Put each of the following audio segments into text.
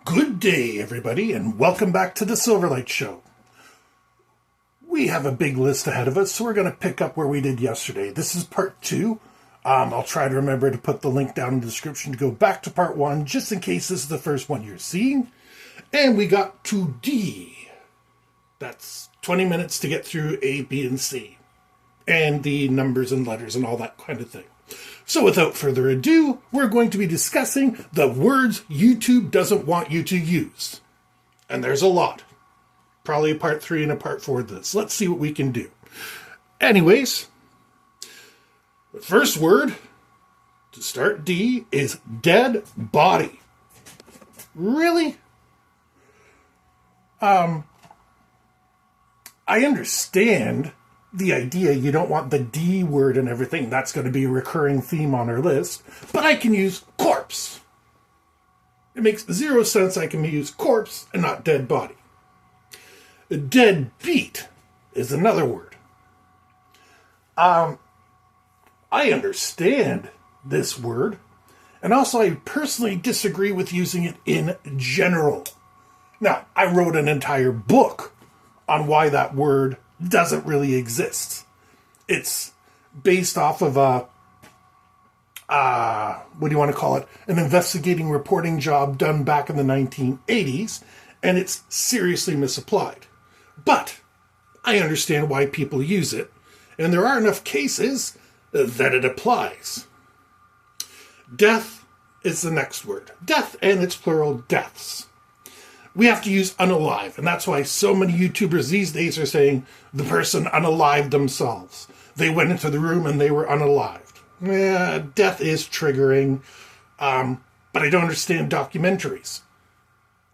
Good day, everybody, and welcome back to the Silverlight Show. We have a big list ahead of us, so we're going to pick up where we did yesterday. This is part 2. I'll try to remember to put the link down in the description to go back to part 1, just in case this is the first one you're seeing. And we got to D. That's 20 minutes to get through A, B, and C. And the numbers and letters and all that kind of thing. So without further ado, we're going to be discussing the words YouTube doesn't want you to use. And there's a lot. Probably a part 3 and a part 4 of this. Let's see what we can do. Anyways, the first word to start D is dead body. Really? I understand the idea you don't want the D word and everything. That's going to be a recurring theme on our list. But I can use corpse. It makes 0 sense I can use corpse and not dead body. Deadbeat is another word. I understand this word. And also I personally disagree with using it in general. Now, I wrote an entire book on why that word doesn't really exist. It's based off of what do you want to call it? An investigating reporting job done back in the 1980s, and it's seriously misapplied. But I understand why people use it, and there are enough cases that it applies. Death is the next word. Death and its plural, deaths. We have to use unalive, and that's why so many YouTubers these days are saying the person unalived themselves. They went into the room and they were unalived. Yeah, death is triggering, but I don't understand documentaries.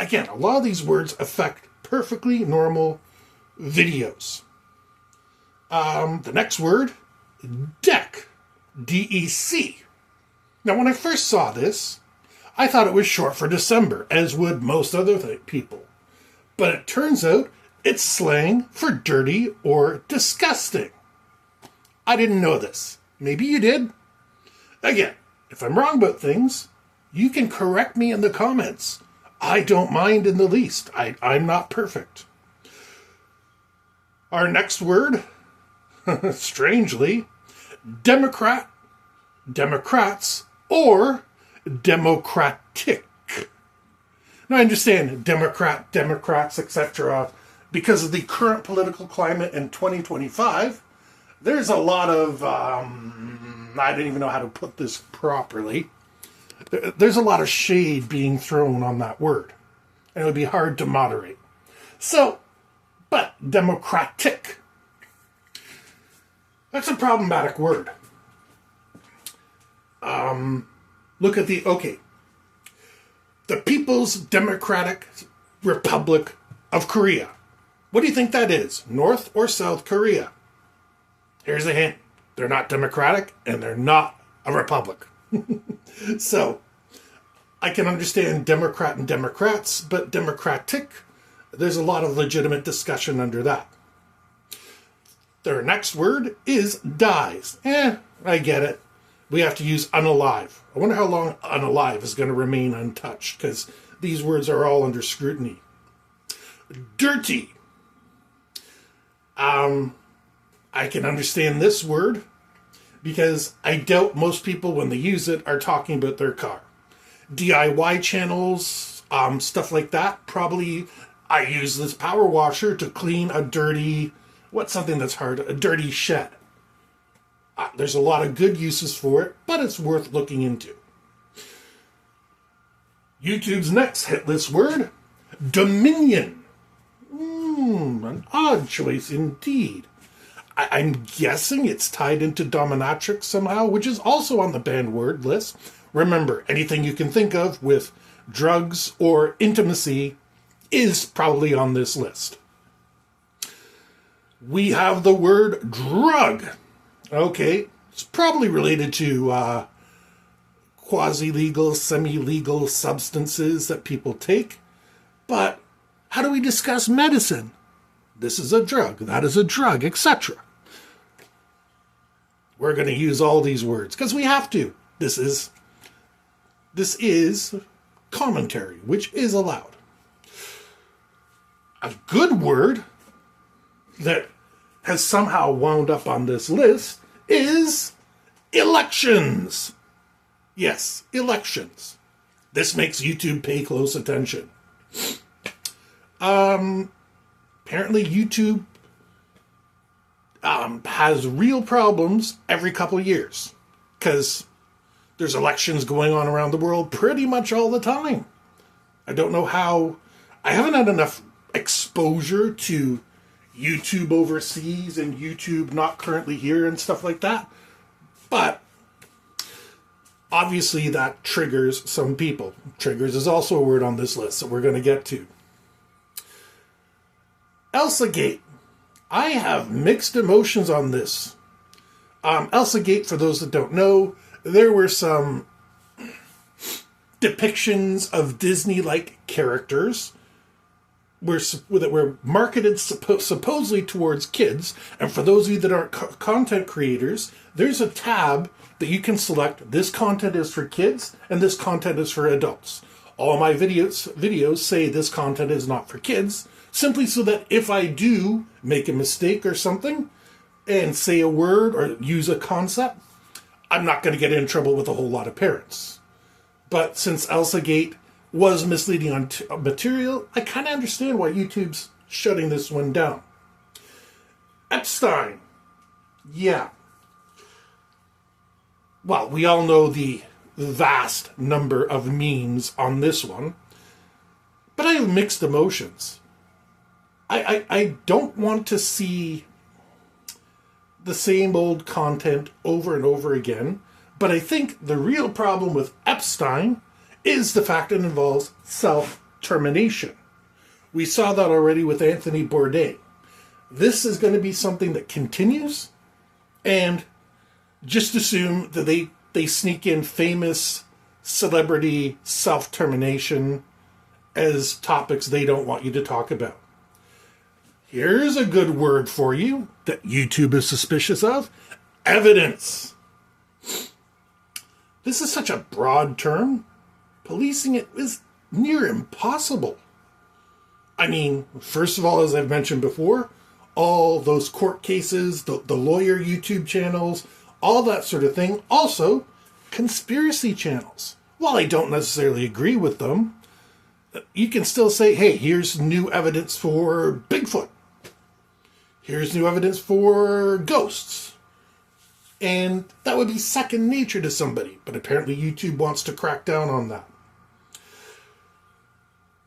Again, a lot of these words affect perfectly normal videos. The next word, DEC, D-E-C. Now, when I first saw this, I thought it was short for December, as would most other people. But it turns out it's slang for dirty or disgusting. I didn't know this. Maybe you did. Again, if I'm wrong about things, you can correct me in the comments. I don't mind in the least. I'm not perfect. Our next word, strangely, Democrat, Democrats, or democratic. Now, I understand Democrats, etc. Because of the current political climate in 2025, there's a lot of, I don't even know how to put this properly. There's a lot of shade being thrown on that word. And it would be hard to moderate. So, but democratic. That's a problematic word. Look at the People's Democratic Republic of Korea. What do you think that is? North or South Korea? Here's a hint. They're not democratic and they're not a republic. So, I can understand Democrat and Democrats, but democratic, there's a lot of legitimate discussion under that. Their next word is dies. I get it. We have to use unalive. I wonder how long unalive is going to remain untouched, because these words are all under scrutiny. Dirty. I can understand this word, because I doubt most people, when they use it, are talking about their car. DIY channels, stuff like that. Probably I use this power washer to clean a dirty, what's something that's hard? A dirty shed. There's a lot of good uses for it, but it's worth looking into. YouTube's next hit list word, Dominion. An odd choice indeed. I'm guessing it's tied into dominatrix somehow, which is also on the banned word list. Remember, anything you can think of with drugs or intimacy is probably on this list. We have the word drug. Okay, it's probably related to quasi-legal, semi-legal substances that people take. But how do we discuss medicine? This is a drug, that is a drug, etc. We're going to use all these words because we have to. This is commentary, which is allowed. A good word that has somehow wound up on this list is elections. Yes, elections. This makes YouTube pay close attention. Apparently YouTube has real problems every couple of years because there's elections going on around the world pretty much all the time. I don't know how. I haven't had enough exposure to YouTube overseas and YouTube not currently here and stuff like that. But obviously that triggers some people. Triggers is also a word on this list that we're going to get to. ElsaGate. I have mixed emotions on this. ElsaGate, for those that don't know, there were some depictions of Disney-like characters that were marketed supposedly towards kids. And for those of you that aren't content creators, there's a tab that you can select. This content is for kids and this content is for adults. All my videos say this content is not for kids, simply so that if I do make a mistake or something and say a word or use a concept, I'm not going to get in trouble with a whole lot of parents. But since ElsaGate was misleading on material, I kind of understand why YouTube's shutting this one down. Epstein. Yeah. Well, we all know the vast number of memes on this one, but I have mixed emotions. I don't want to see the same old content over and over again, but I think the real problem with Epstein is the fact it involves self-termination. We saw that already with Anthony Bourdain. This is going to be something that continues, and just assume that they sneak in famous celebrity self-termination as topics they don't want you to talk about. Here's a good word for you that YouTube is suspicious of: evidence. This is such a broad term. Policing it is near impossible. I mean, first of all, as I've mentioned before, all those court cases, the lawyer YouTube channels, all that sort of thing. Also, conspiracy channels. While I don't necessarily agree with them, you can still say, hey, here's new evidence for Bigfoot. Here's new evidence for ghosts. And that would be second nature to somebody. But apparently YouTube wants to crack down on that.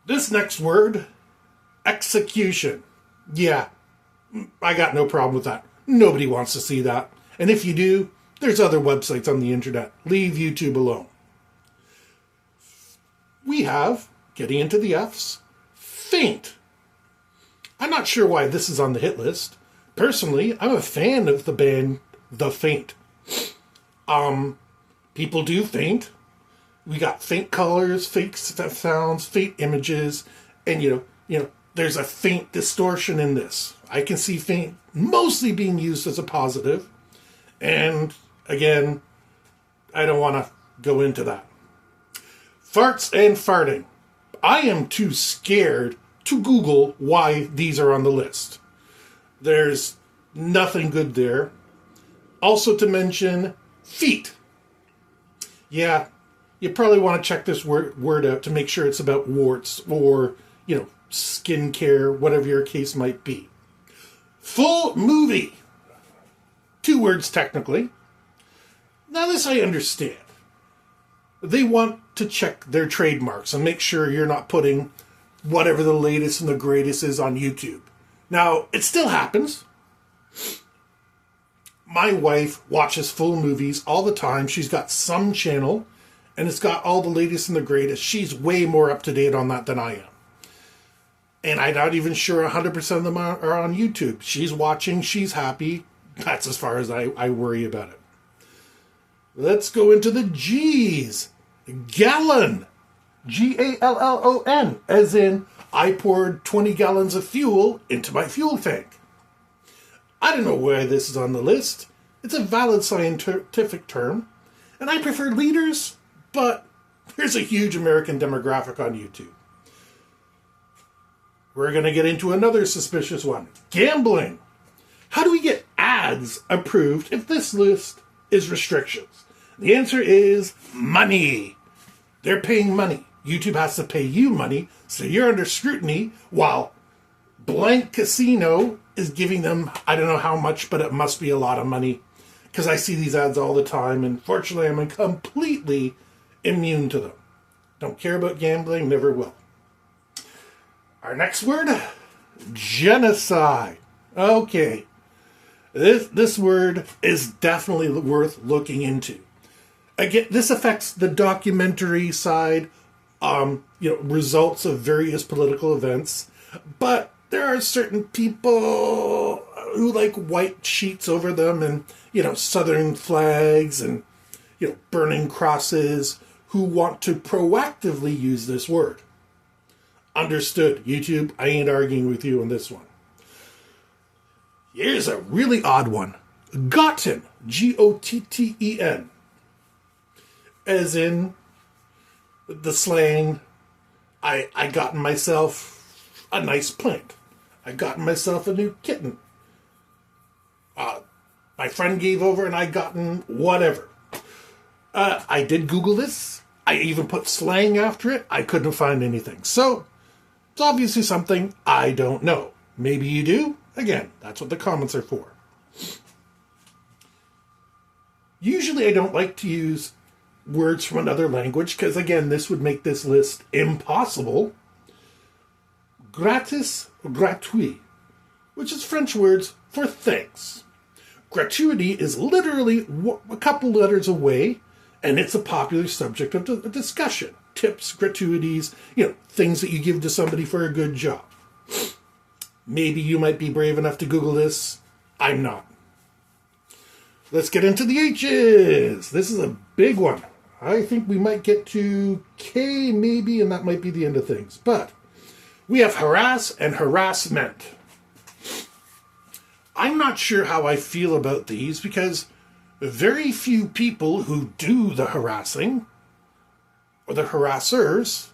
This next word, execution. Yeah, I got no problem with that. Nobody wants to see that. And if you do, there's other websites on the internet. Leave YouTube alone. We have, getting into the F's, faint. I'm not sure why this is on the hit list. Personally, I'm a fan of the band The Faint. People do faint. We got faint colors, fake sounds, faint images, and you know, there's a faint distortion in this. I can see faint mostly being used as a positive, and again, I don't want to go into that. Farts and farting. I am too scared to Google why these are on the list. There's nothing good there. Also to mention, feet. Yeah, you probably want to check this word out to make sure it's about warts or, skincare, whatever your case might be. Full movie. 2 words technically. Now this I understand. They want to check their trademarks and make sure you're not putting whatever the latest and the greatest is on YouTube. Now, it still happens. My wife watches full movies all the time. She's got some channel, and it's got all the latest and the greatest. She's way more up to date on that than I am. And I'm not even sure 100% of them are on YouTube. She's watching, she's happy. That's as far as I worry about it. Let's go into the G's. Gallon. Gallon. As in, I poured 20 gallons of fuel into my fuel tank. I don't know why this is on the list. It's a valid scientific term. And I prefer liters, but There's a huge American demographic on YouTube. We're going to get into another suspicious one. Gambling. How do we get ads approved if this list is restrictions? The answer is money. They're paying money. YouTube has to pay you money, so you're under scrutiny, while blank casino is giving them, I don't know how much, but it must be a lot of money, because I see these ads all the time, and fortunately I'm completely immune to them. Don't care about gambling, never will. Our next word, genocide. Okay, this word is definitely worth looking into. Again, this affects the documentary side, results of various political events, but there are certain people who like white sheets over them and, Southern flags and, burning crosses, who want to proactively use this word. Understood, YouTube. I ain't arguing with you on this one. Here's a really odd one. Gotten. Gotten. As in the slang, I gotten myself a nice plant. I gotten myself a new kitten. My friend gave over and I gotten whatever. I did Google this. I even put slang after it. I couldn't find anything. So, it's obviously something I don't know. Maybe you do. Again, that's what the comments are for. Usually I don't like to use words from another language because, again, this would make this list impossible. Gratis, gratuit, which is French words for thanks. Gratuity is literally a couple letters away, and it's a popular subject of discussion. Tips, gratuities, things that you give to somebody for a good job. Maybe you might be brave enough to Google this. I'm not. Let's get into the H's. This is a big one. I think we might get to K maybe, and that might be the end of things. But we have harass and harassment. I'm not sure how I feel about these because very few people who do the harassing or the harassers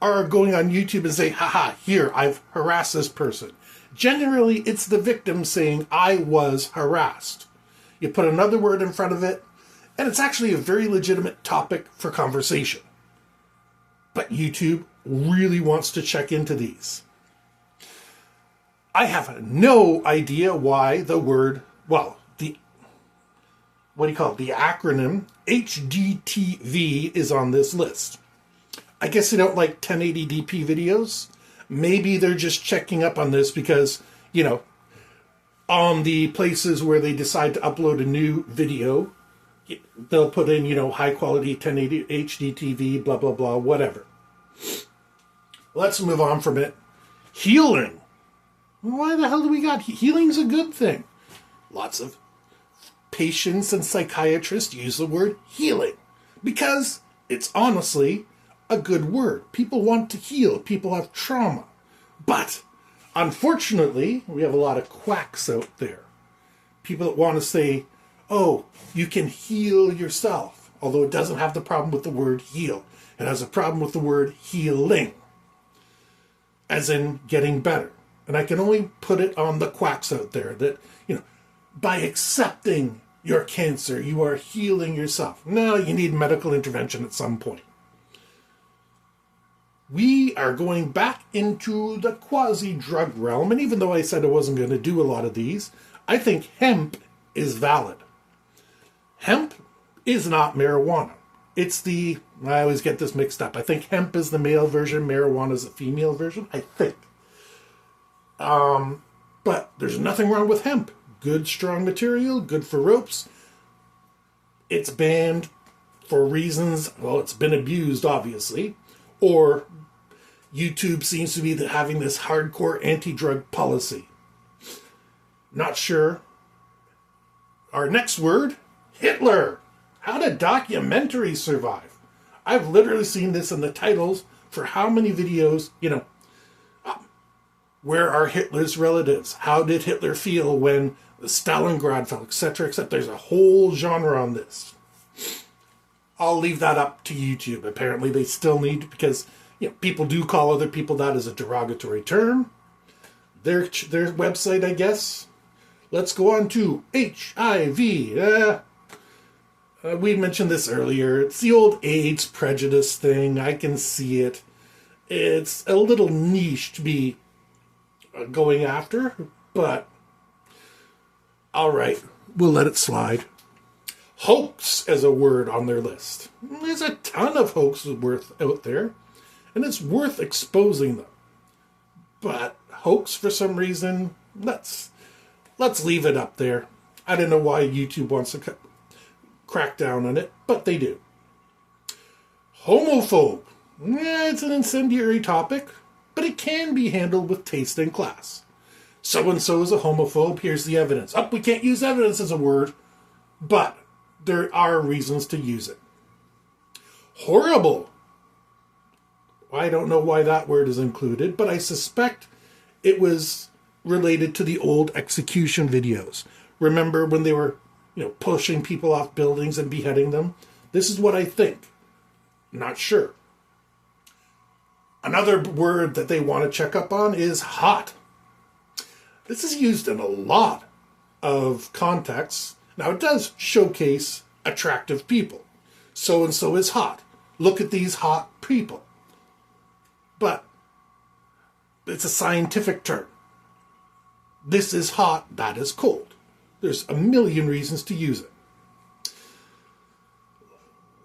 are going on YouTube and say, haha, here, I've harassed this person. Generally, it's the victim saying, I was harassed. You put another word in front of it, and it's actually a very legitimate topic for conversation. But YouTube really wants to check into these. I have no idea why the word, the acronym HDTV is on this list. I guess they don't like 1080p videos. Maybe they're just checking up on this because, on the places where they decide to upload a new video, they'll put in, high quality 1080 HDTV, blah, blah, blah, whatever. Let's move on from it. Healing. Why the hell do we got healing's a good thing? Lots of patients and psychiatrists use the word healing because it's honestly a good word. People want to heal. People have trauma. But unfortunately, we have a lot of quacks out there. People that want to say, oh, you can heal yourself. Although it doesn't have the problem with the word heal. It has a problem with the word healing. As in getting better. And I can only put it on the quacks out there that, by accepting your cancer, you are healing yourself. No, you need medical intervention at some point. We are going back into the quasi-drug realm, and even though I said I wasn't going to do a lot of these, I think hemp is valid. Hemp is not marijuana. It's I always get this mixed up. I think hemp is the male version, marijuana is the female version, I think. But there's nothing wrong with hemp. Good, strong material, good for ropes. It's banned for reasons, it's been abused, obviously, or YouTube seems to be having this hardcore anti-drug policy. Not sure. Our next word, Hitler. How did documentaries survive? I've literally seen this in the titles for how many videos, where are Hitler's relatives? How did Hitler feel when Stalingrad fell, etc., etc. There's a whole genre on this. I'll leave that up to YouTube. Apparently they still need, because people do call other people that as a derogatory term. Their website, I guess. Let's go on to HIV. We mentioned this earlier. It's the old AIDS prejudice thing. I can see it. It's a little niche to be going after, but all right, we'll let it slide. Hoax as a word on their list. There's a ton of hoaxes out there, and it's worth exposing them. But hoax, for some reason, let's leave it up there. I don't know why YouTube wants to crack down on it, but they do. Homophobe. It's an incendiary topic, but it can be handled with taste and class. So-and-so is a homophobe. Here's the evidence. We can't use evidence as a word, but there are reasons to use it. Horrible. I don't know why that word is included, but I suspect it was related to the old execution videos. Remember when they were, pushing people off buildings and beheading them? This is what I think. Not sure. Another word that they want to check up on is hot. This is used in a lot of contexts. Now, it does showcase attractive people. So-and-so is hot. Look at these hot people. But it's a scientific term. This is hot, that is cold. There's a million reasons to use it.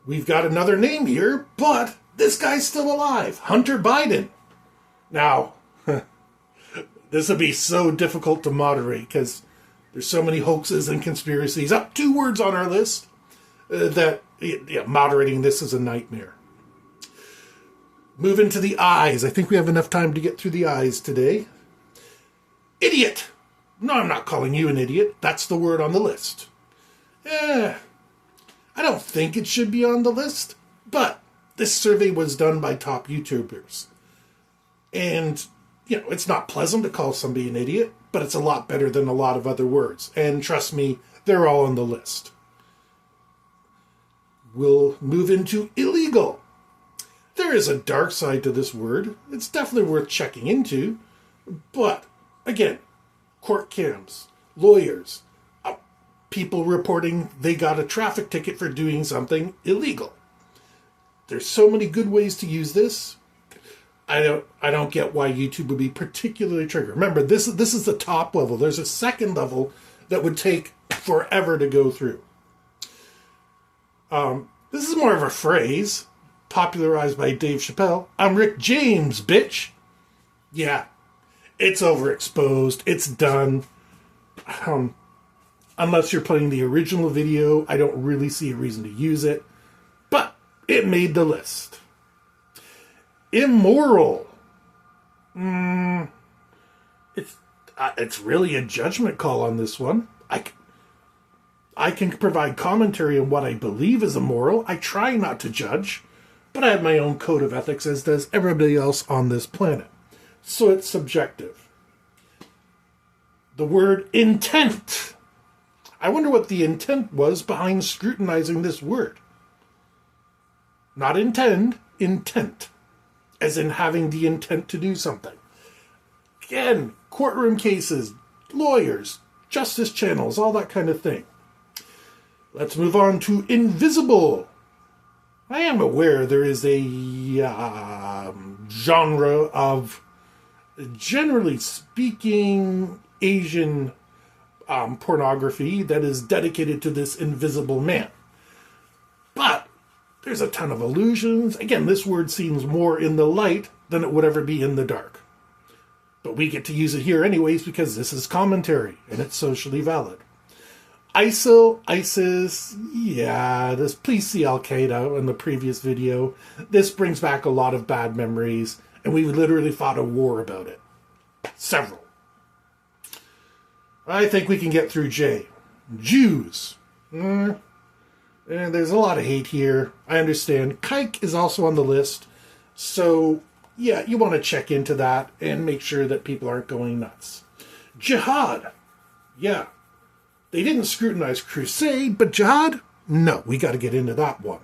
We've got another name here, but this guy's still alive. Hunter Biden. Now, this would be so difficult to moderate because there's so many hoaxes and conspiracies. 2 words on our list that moderating this is a nightmare. Moving to the I's. I think we have enough time to get through the I's today. Idiot. No, I'm not calling you an idiot. That's the word on the list. I don't think it should be on the list, but this survey was done by top YouTubers. And, it's not pleasant to call somebody an idiot, but it's a lot better than a lot of other words. And trust me, they're all on the list. We'll move into illegal. There is a dark side to this word. It's definitely worth checking into. But, again, court cams, lawyers, people reporting they got a traffic ticket for doing something illegal. There's so many good ways to use this. I don't get why YouTube would be particularly triggered. Remember, this is the top level. There's a second level that would take forever to go through. This is more of a phrase popularized by Dave Chappelle. I'm Rick James, bitch. Yeah, it's overexposed. It's done. Unless you're playing the original video, I don't really see a reason to use it. But it made the list. Immoral. It's really a judgment call on this one. I can provide commentary on what I believe is immoral. I try not to judge, but I have my own code of ethics, as does everybody else on this planet. So it's subjective. The word intent. I wonder what the intent was behind scrutinizing this word. Not intend, intent. As in having the intent to do something. Again, courtroom cases, lawyers, justice channels, all that kind of thing. Let's move on to invisible. I am aware there is a genre of, generally speaking, Asian pornography that is dedicated to this invisible man. But there's a ton of illusions. Again, this word seems more in the light than it would ever be in the dark. But we get to use it here anyways because this is commentary and it's socially valid. ISIL, ISIS, please see Al-Qaeda in the previous video. This brings back a lot of bad memories, and we literally fought a war about it. Several. I think we can get through J. Jews. And there's a lot of hate here. I understand. Kike is also on the list. So, yeah, you want to check into that and make sure that people aren't going nuts. Jihad. Yeah. They didn't scrutinize crusade, but jihad? No, we got to get into that one.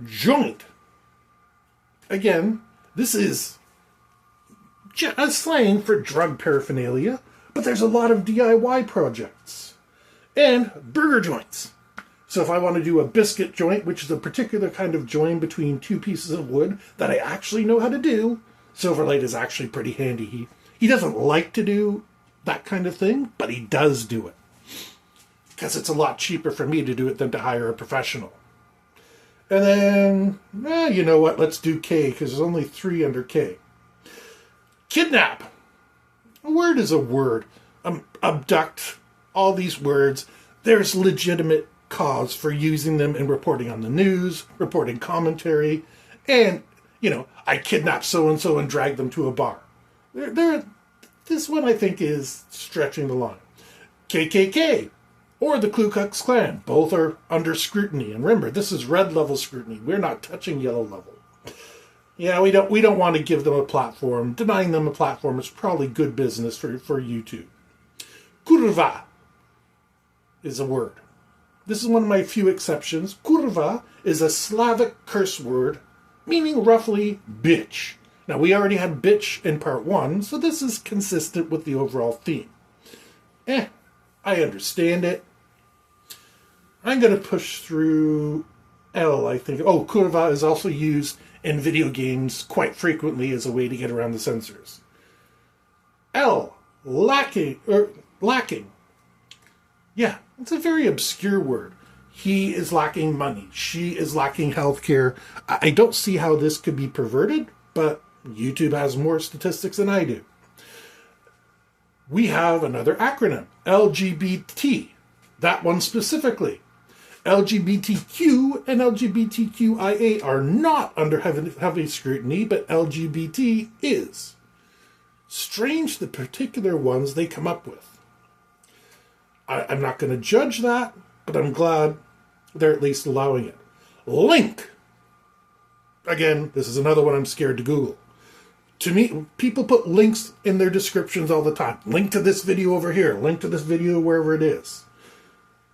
Joint. Again, this is a slang for drug paraphernalia, but there's a lot of DIY projects. And burger joints. So if I want to do a biscuit joint, which is a particular kind of join between two pieces of wood that I actually know how to do, Silverlight is actually pretty handy. He doesn't like to do that kind of thing, but he does do it. Because it's a lot cheaper for me to do it than to hire a professional. And then, you know what, let's do K, because there's only 3 under K. Kidnap. A word is a word. Abduct. All these words. There's legitimate cause for using them in reporting on the news, reporting commentary, and, I kidnapped so-and-so and dragged them to a bar. This one, I think, is stretching the line. KKK, or the Ku Klux Klan. Both are under scrutiny. And remember, this is red level scrutiny. We're not touching yellow level. Yeah, we don't want to give them a platform. Denying them a platform is probably good business for YouTube. Kurva is a word. This is one of my few exceptions. Kurva is a Slavic curse word meaning roughly bitch. Now, we already had bitch in part 1, so this is consistent with the overall theme. I understand it. I'm going to push through L, I think. Oh, kurva is also used in video games quite frequently as a way to get around the censors. L, lacking. Yeah, it's a very obscure word. He is lacking money. She is lacking healthcare. I don't see how this could be perverted, but YouTube has more statistics than I do. We have another acronym, LGBT. That one specifically. LGBTQ and LGBTQIA are not under heavy scrutiny, but LGBT is. Strange the particular ones they come up with. I'm not going to judge that, but I'm glad they're at least allowing it. Link. Again, this is another one I'm scared to Google. To me, people put links in their descriptions all the time. Link to this video over here. Link to this video wherever it is.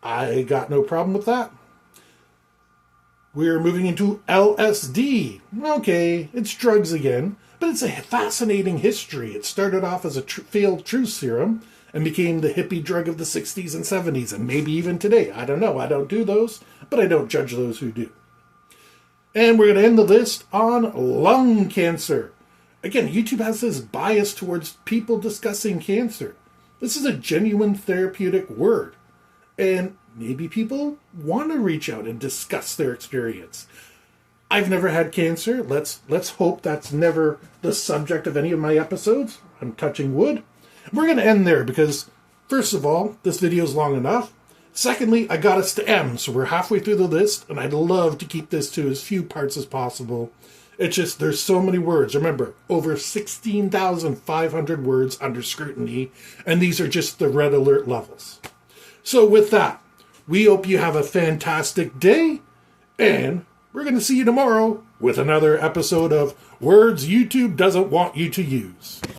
I got no problem with that. We're moving into LSD. Okay, it's drugs again, but it's a fascinating history. It started off as a failed truth serum and became the hippie drug of the 60s and 70s, and maybe even today. I don't know. I don't do those, but I don't judge those who do. And we're going to end the list on lung cancer. Again, YouTube has this bias towards people discussing cancer. This is a genuine therapeutic word. And maybe people want to reach out and discuss their experience. I've never had cancer. Let's hope that's never the subject of any of my episodes. I'm touching wood. We're going to end there because, first of all, this video is long enough. Secondly, I got us to M, so we're halfway through the list, and I'd love to keep this to as few parts as possible. It's just, there's so many words. Remember, over 16,500 words under scrutiny, and these are just the red alert levels. So with that, we hope you have a fantastic day, and we're going to see you tomorrow with another episode of Words YouTube Doesn't Want You to Use.